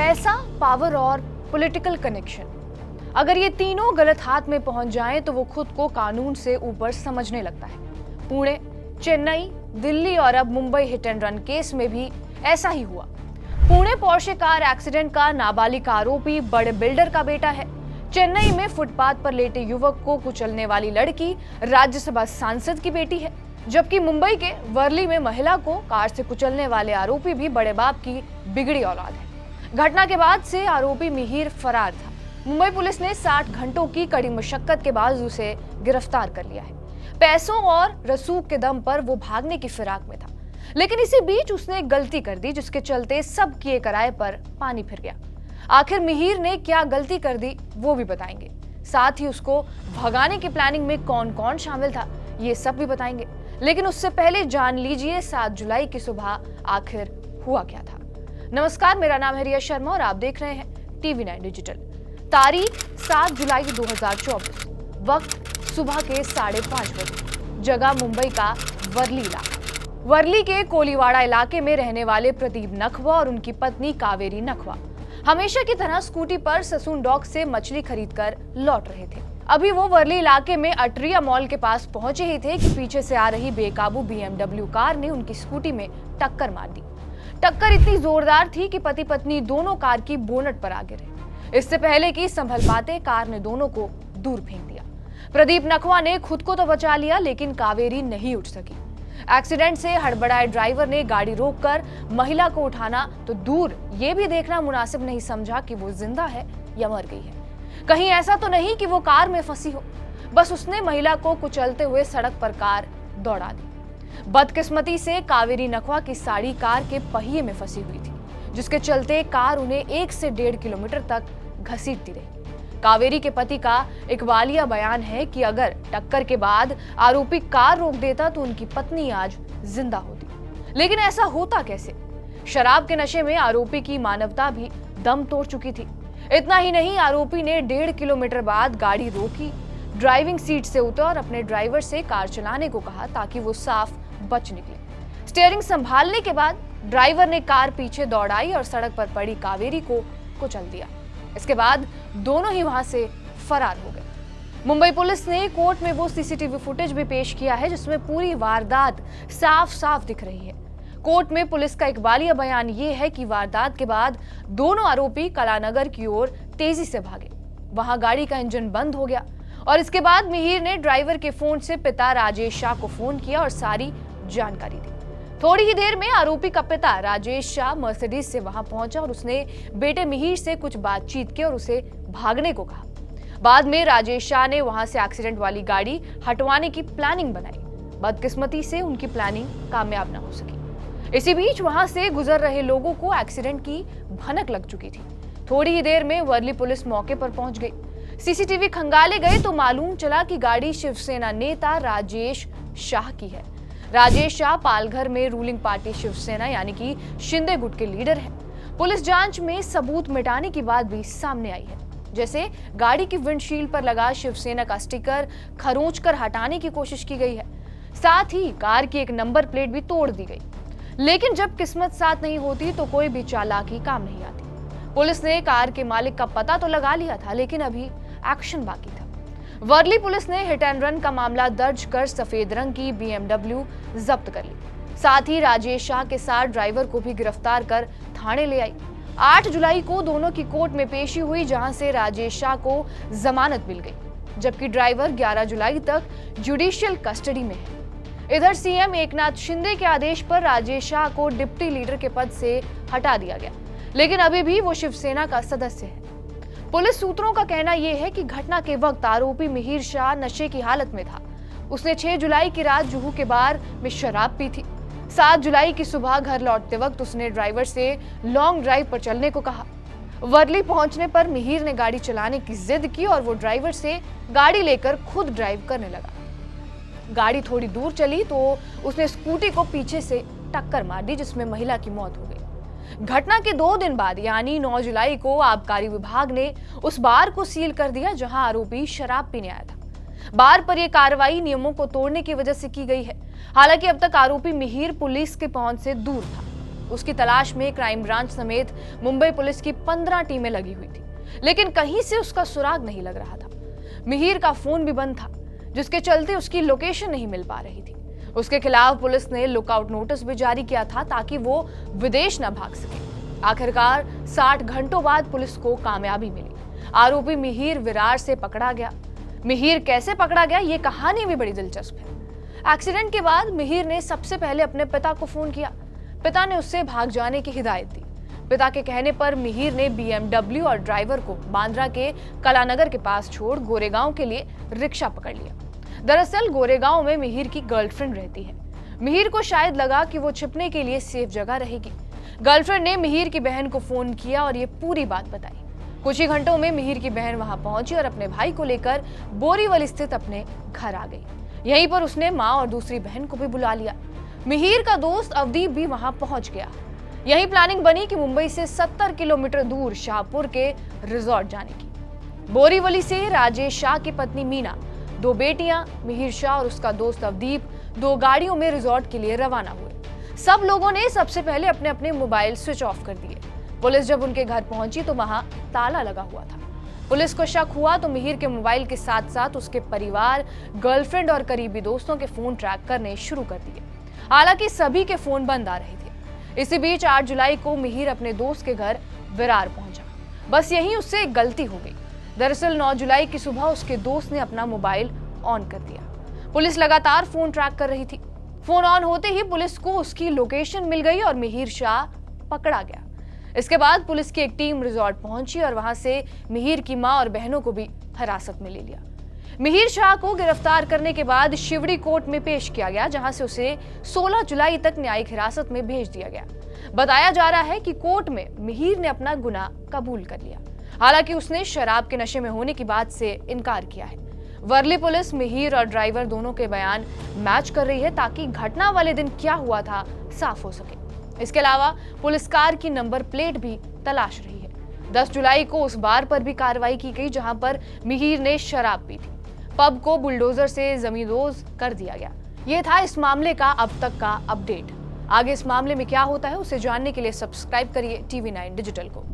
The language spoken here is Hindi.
पैसा, पावर और पॉलिटिकल कनेक्शन, अगर ये तीनों गलत हाथ में पहुंच जाएं तो वो खुद को कानून से ऊपर समझने लगता है। पुणे, चेन्नई, दिल्ली और अब Mumbai hit and run case में भी ऐसा ही हुआ। पुणे पोर्शे कार एक्सीडेंट का नाबालिग आरोपी बड़े बिल्डर का बेटा है। चेन्नई में फुटपाथ पर लेटे युवक को कुचलने वाली लड़की राज्यसभा सांसद की बेटी है, जबकि मुंबई के वर्ली में महिला को कार से कुचलने वाले आरोपी भी बड़े बाप की बिगड़ी औलाद है। घटना के बाद से आरोपी मिहिर फरार था। मुंबई पुलिस ने 60 घंटों की कड़ी मशक्कत के बाद उसे गिरफ्तार कर लिया है। पैसों और रसूख के दम पर वो भागने की फिराक में था, लेकिन इसी बीच उसने एक गलती कर दी जिसके चलते सब किए कराए पर पानी फिर गया। आखिर मिहिर ने क्या गलती कर दी वो भी बताएंगे, साथ ही उसको भगाने की प्लानिंग में कौन कौन शामिल था ये सब भी बताएंगे। लेकिन उससे पहले जान लीजिए 7 जुलाई की सुबह आखिर हुआ क्या था। नमस्कार, मेरा नाम है रिया शर्मा और आप देख रहे हैं टीवी 9 डिजिटल। तारीख 7 जुलाई 2024, वक्त सुबह के 5:30 बजे, जगह मुंबई का वर्ली इलाका। वर्ली के कोलीवाड़ा इलाके में रहने वाले प्रदीप नखवा और उनकी पत्नी कावेरी नखवा हमेशा की तरह स्कूटी पर ससून डॉक से मछली खरीदकर लौट रहे थे। अभी वो वर्ली इलाके में अटरिया मॉल के पास पहुंचे ही थे कि पीछे से आ रही बेकाबू BMW कार ने उनकी स्कूटी में टक्कर मार दी। टक्कर इतनी जोरदार थी कि पति पत्नी दोनों कार की बोनट पर आ गिरे। इससे पहले कि संभल पाते, कार ने दोनों को दूर फेंक दिया। प्रदीप नखवा ने खुद को तो बचा लिया, लेकिन कावेरी नहीं उठ सकी। एक्सीडेंट से हड़बड़ाए ड्राइवर ने गाड़ी रोककर महिला को उठाना तो दूर ये भी देखना मुनासिब नहीं समझा कि वो जिंदा है या मर गई है। कहीं ऐसा तो नहीं कि वो कार में फंसी हो। बस उसने महिला को कुचलते हुए सड़क पर कार दौड़ा दी। बदकिस्मती से कावेरी नखवा की साड़ी कार के पहिए में फंसी हुई थी, जिसके चलते कार उन्हें 1 से 1.5 किलोमीटर तक घसीटती रही। कावेरी के पति का इकबालिया बयान है कि अगर टक्कर के बाद आरोपी कार रोक देता तो उनकी पत्नी आज जिंदा होती। लेकिन ऐसा होता कैसे? शराब के नशे में आरोपी की मानवता भी दम तोड़ चुकी थी। इतना ही नहीं, आरोपी ने 1.5 किलोमीटर बाद गाड़ी रोकी, ड्राइविंग सीट से उतर और अपने ड्राइवर से कार चलाने को कहा ताकि वो साफ बच निकले। स्टीयरिंग संभालने के बाद ड्राइवर ने कार पीछे दौड़ाई और सड़क पर पड़ी कावेरी को कुचल दिया। इसके बाद दोनों ही वहां से फरार हो गए। मुंबई पुलिस ने कोर्ट में वो सीसीटीवी फुटेज भी पेश किया है जिसमें पूरी वारदात साफ साफ दिख रही है। कोर्ट में पुलिस का इकबालिया बयान ये है कि वारदात के बाद दोनों आरोपी कलानगर की ओर तेजी से भागे। वहां गाड़ी का इंजन बंद हो गया और इसके बाद मिहिर ने ड्राइवर के फोन से पिता राजेश शाह को फोन किया और सारी जानकारी दी। थोड़ी ही देर में आरोपी का पिता राजेश शाह मर्सिडीज से वहां पहुंचा और उसने बेटे मिहिर से कुछ बातचीत की और उसे भागने को कहा। बाद में राजेश शाह ने वहां से एक्सीडेंट वाली गाड़ी हटवाने की प्लानिंग बनाई। बदकिस्मती से उनकी प्लानिंग कामयाब न हो सकी। इसी बीच वहां से गुजर रहे लोगों को एक्सीडेंट की भनक लग चुकी थी। थोड़ी ही देर में वर्ली पुलिस मौके पर पहुंच गई। सीसीटीवी खंगाले गए तो मालूम चला कि गाड़ी शिवसेना नेता राजेश शाह की है। राजेश शाह पालघर में रूलिंग पार्टी शिवसेना यानी कि शिंदे गुट के लीडर हैं। पुलिस जांच में सबूत मिटाने की बात भी सामने आई है, जैसे गाड़ी की विंडशील्ड पर लगा शिवसेना का स्टिकर खरोंचकर हटाने की कोशिश की गई है। साथ ही कार की एक नंबर प्लेट भी तोड़ दी गई। लेकिन जब किस्मत साथ नहीं होती तो कोई भी चालाकी काम नहीं आती। पुलिस ने कार के मालिक का पता तो लगा लिया था, लेकिन अभी एक्शन बाकी था। वर्ली पुलिस ने हिट एंड रन का मामला दर्ज कर सफेद रंग की BMW जब्त कर ली। साथ ही राजेश शाह के साथ ड्राइवर को भी गिरफ्तार कर थाने ले आई। 8 जुलाई को दोनों की कोर्ट में पेशी हुई, जहां से राजेश शाह को जमानत मिल गई, जबकि ड्राइवर 11 जुलाई तक जुडिशियल कस्टडी में है। इधर सीएम एकनाथ शिंदे के आदेश पर राजेश शाह को डिप्टी लीडर के पद से हटा दिया गया, लेकिन अभी भी वो शिवसेना का सदस्य है। पुलिस सूत्रों का कहना यह है कि घटना के वक्त आरोपी मिहिर शाह नशे की हालत में था। उसने 6 जुलाई की रात जुहू के बार में शराब पी थी। 7 जुलाई की सुबह घर लौटते वक्त उसने ड्राइवर से लॉन्ग ड्राइव पर चलने को कहा। वर्ली पहुंचने पर मिहिर ने गाड़ी चलाने की जिद की और वो ड्राइवर से गाड़ी लेकर खुद ड्राइव करने लगा। गाड़ी थोड़ी दूर चली तो उसने स्कूटी को पीछे से टक्कर मार दी, जिसमें महिला की मौत हो गई। घटना के 2 दिन बाद यानी 9 जुलाई को आबकारी विभाग ने उस बार को सील कर दिया जहां आरोपी शराब पीने आया था। बार पर यह कार्रवाई नियमों को तोड़ने की वजह से की गई है। हालांकि अब तक आरोपी मिहिर पुलिस के पहुंच से दूर था। उसकी तलाश में क्राइम ब्रांच समेत मुंबई पुलिस की 15 टीमें लगी हुई थी, लेकिन कहीं से उसका सुराग नहीं लग रहा था। मिहिर का फोन भी बंद था, जिसके चलते उसकी लोकेशन नहीं मिल पा रही थी। उसके खिलाफ पुलिस ने लुकआउट नोटिस भी जारी किया था ताकि वो विदेश न भाग सके। आखिरकार 60 घंटों बाद पुलिस को कामयाबी मिली। आरोपी मिहिर विरार से पकड़ा गया। मिहिर कैसे पकड़ा गया, ये कहानी भी बड़ी दिलचस्प है। एक्सीडेंट के बाद मिहिर ने सबसे पहले अपने पिता को फोन किया। पिता ने उससे भाग जाने की हिदायत दी। पिता के कहने पर मिहिर ने BMW और ड्राइवर को बांद्रा के कलानगर के पास छोड़ गोरेगांव के लिए रिक्शा पकड़ लिया। दरअसल गोरेगांव में मिहिर की गर्लफ्रेंड रहती है। मिहिर को शायद लगा कि वो छिपने के लिए सेफ जगह रहेगी। गर्लफ्रेंड ने मिहिर की बहन को फोन किया और ये पूरी बात बताई। कुछ ही घंटों में मिहिर की बहन वहां पहुंची और अपने भाई को लेकर बोरीवली स्थित अपने घर आ गई। यहीं पर उसने माँ और दूसरी बहन को भी बुला लिया। मिहिर का दोस्त अवदीप भी वहां पहुंच गया। यही प्लानिंग बनी कि मुंबई से 70 किलोमीटर दूर शाहपुर के रिजॉर्ट जाने की। बोरीवली से राजेश शाह की पत्नी मीना, 2 बेटियां मिहिर शाह और उसका दोस्त अवदीप 2 गाड़ियों में रिजॉर्ट के लिए रवाना हुए। सब लोगों ने सबसे पहले अपने अपने मोबाइल स्विच ऑफ कर दिए। पुलिस जब उनके घर पहुंची तो वहां ताला लगा हुआ था। पुलिस को शक हुआ तो मिहिर के मोबाइल के साथ साथ उसके परिवार, गर्लफ्रेंड और करीबी दोस्तों के फोन ट्रैक करने शुरू कर दिए। हालांकि सभी के फोन बंद आ रहे थे। इसी बीच 8 जुलाई को मिहिर अपने दोस्त के घर विरार पहुंचा। बस यहीं उससे एक गलती हो गई। दरअसल 9 जुलाई की सुबह उसके दोस्त ने अपना मोबाइल ऑन कर दिया। पुलिस लगातार फोन ट्रैक कर रही थी। फोन ऑन होते ही पुलिस को उसकी लोकेशन मिल गई और मिहिर शाह पकड़ा गया। इसके बाद पुलिस की एक टीम रिजॉर्ट पहुंची और वहां से मिहिर की मां और बहनों को भी हिरासत में ले लिया। मिहिर शाह को गिरफ्तार करने के बाद शिवड़ी कोर्ट में पेश किया गया, जहां से उसे 16 जुलाई तक न्यायिक हिरासत में भेज दिया गया। बताया जा रहा है कि कोर्ट में मिहिर ने अपना गुनाह कबूल कर लिया। हालांकि उसने शराब के नशे में होने की बात से इनकार किया है। वर्ली पुलिस मिहिर और ड्राइवर दोनों के बयान मैच कर रही है ताकि घटना वाले दिन क्या हुआ था साफ हो सके। इसके अलावा पुलिस कार की नंबर प्लेट भी तलाश रही है। 10 जुलाई को उस बार पर भी कार्रवाई की गई जहां पर मिहिर ने शराब पी थी। पब को बुलडोजर से जमींदोज कर दिया गया। यह था इस मामले का अब तक का अपडेट। आगे इस मामले में क्या होता है उसे जानने के लिए सब्सक्राइब करिए TV9 डिजिटल को।